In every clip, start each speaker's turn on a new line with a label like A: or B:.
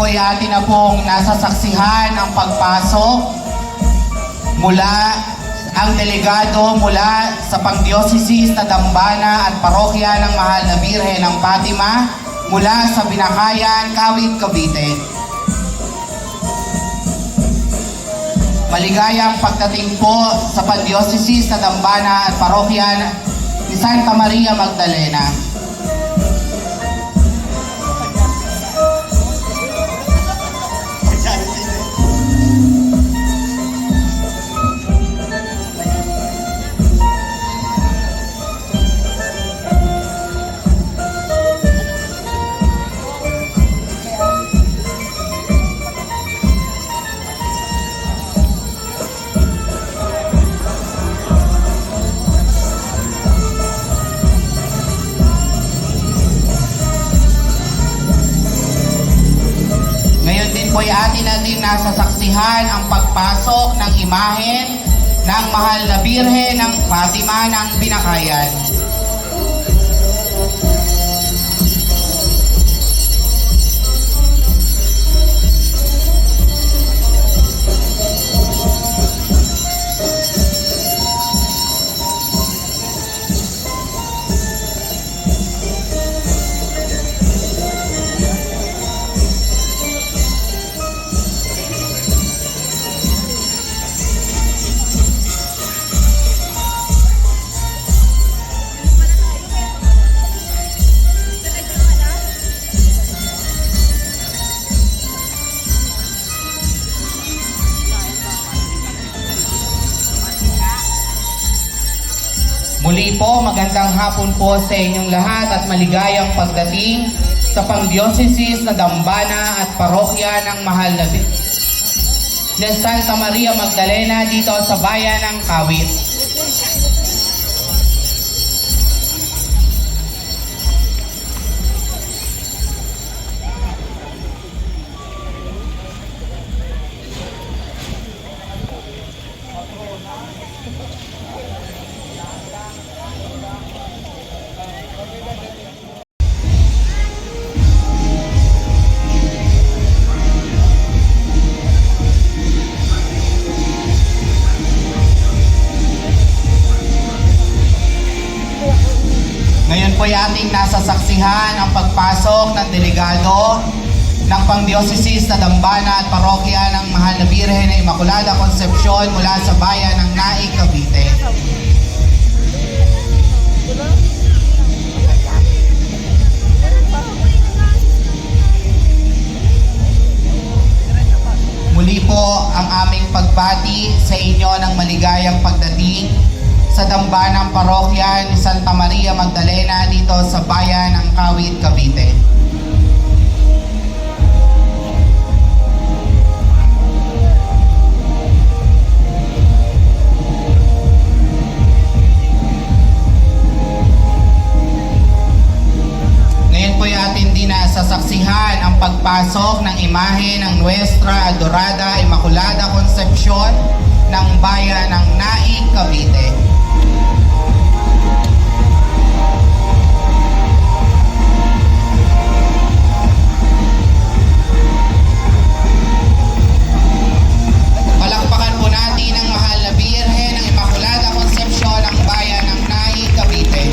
A: po ay atin na pong nasasaksihan ang pagpasok mula ang delegado mula sa Pangdiocese na Dambana at Parokya ng Mahal na Birhen ng Fatima mula sa Binakayan, Kawit, Cavite. Maligayang pagdating po sa Pangdiocese na Dambana at Parokya ni Santa Maria Magdalena. Po ay atin na din nasasaksihan ang pagpasok ng imahen ng Mahal na Birhen ng Fatima ng Binakayan. Muli po, magandang hapon po sa inyong lahat at maligayang pagdating sa Pangdiocese na Dambana at Parokya ng Mahal na Santa Maria Magdalena dito sa bayan ng Kawit. Ngayon po ay ating nasasaksihan ang pagpasok ng delegado ng Pangdiocese na Dambana at Parokya ng Mahal na Birhen na Immaculada Concepcion mula sa bayan ng Naik, Cavite. Muli po ang aming pagbati sa inyo ng maligayang pagdating sa Dambanang Parokya ni Santa Maria Magdalena dito sa bayan ng Kawit, Cavite. Ngayon po ay atin din na sasaksihan ang pagpasok ng imahe ng Nuestra Adorada Immaculada Concepcion ng bayan ng Naik, Cavite. Palakpakan po natin ang Mahal na Birhen ng Immaculada Concepcion ng bayan ng Naik, Cavite.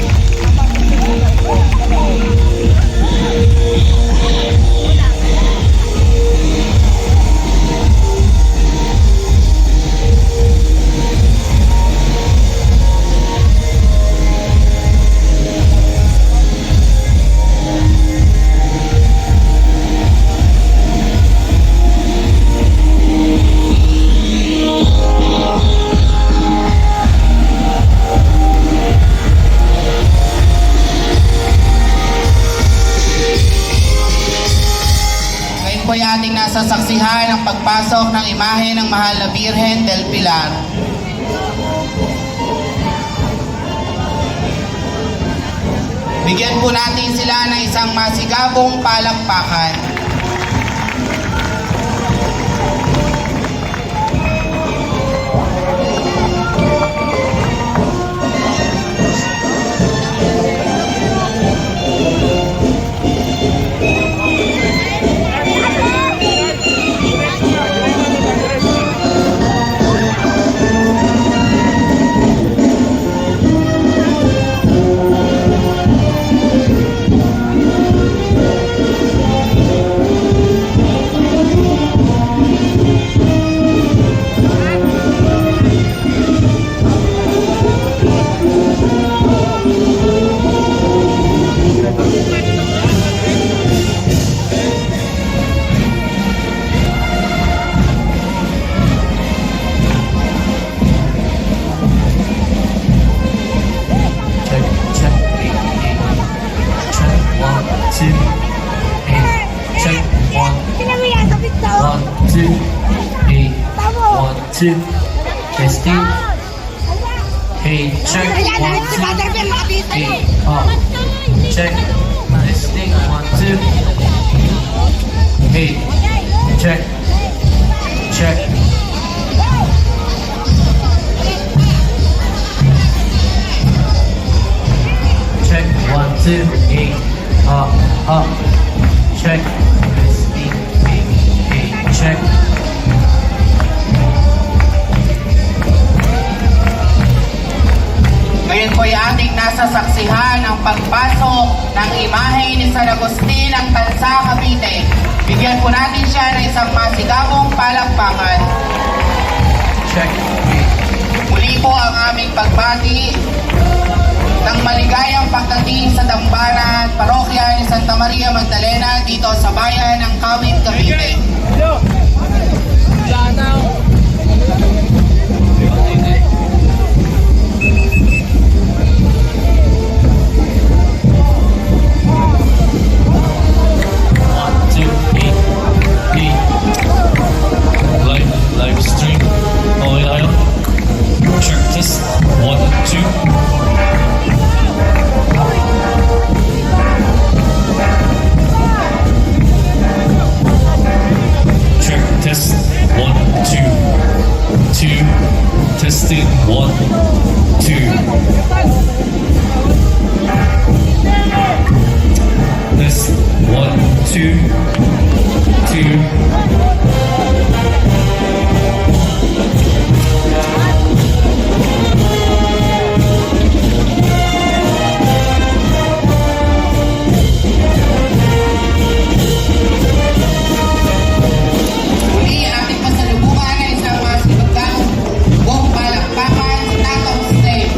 A: Po ay ating nasasaksihan ang pagpasok ng imahe ng Mahal na Birhen del Pilar. Bigyan po natin sila ng isang masigabong palakpakan.
B: two. Hey, 1, 2. Testing. Hey, check. 1, 2. Hey, up. Check. Testing. 1, 2. Hey, check. Check. Check. 1, 2. Hey, up. Check. Testing. Hey, check.
A: Ngayon po'y ating nasasaksihan ang pagpasok ng imahe ni San Agustin ng Tansa, Cavite. Bigyan po natin siya ng isang masigabong palakpakan.
B: Check.
A: Muli po ang aming pagbati ng maligayang pagdating sa dambana at parokya ni Santa Maria Magdalena dito sa bayan ng Kawit, Cavite.
B: Live stream. Oh yeah. Check this. 1, 2. Check test. 1, 2. 2. Testing. 1, 2. Test. 1, 2. 2.
A: Muli ating pasalubungan ng isang masigabong palakpakan sa Tatong State.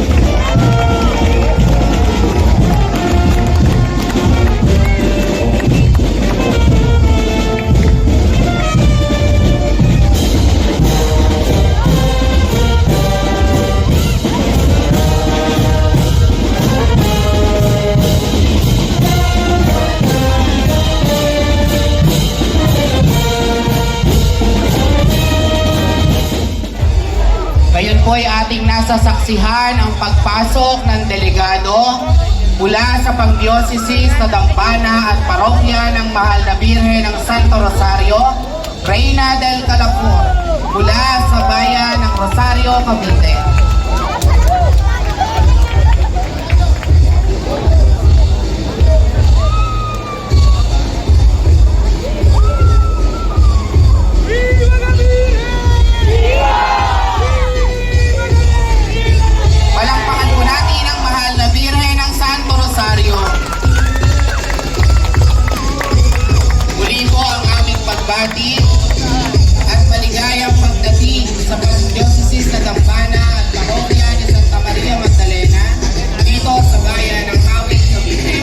A: Ngayon po ay ating nasasaksihan ang pagpasok ng delegado mula sa Pangdiocese na Dambana at Parokya ng Mahal na Birhen ng Santo Rosario, Reina del Calafur, mula sa bayan ng Rosario, Cavite. Palakpakan po natin ang Mahal na Birhen ng Santo Rosario. Muli po ang aming pagbati at maligayang pagdating sa Pangdiocese na Dambana at Parokya ni Santa Maria Magdalena dito sa bayan ng Kawit, Cavite.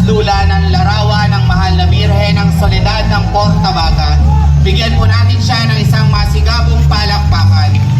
A: lula ng larawan ng mahal na Birhen ng Soledad ng Portabaga. Bigyan po natin siya ng isang masigabong palakpakan.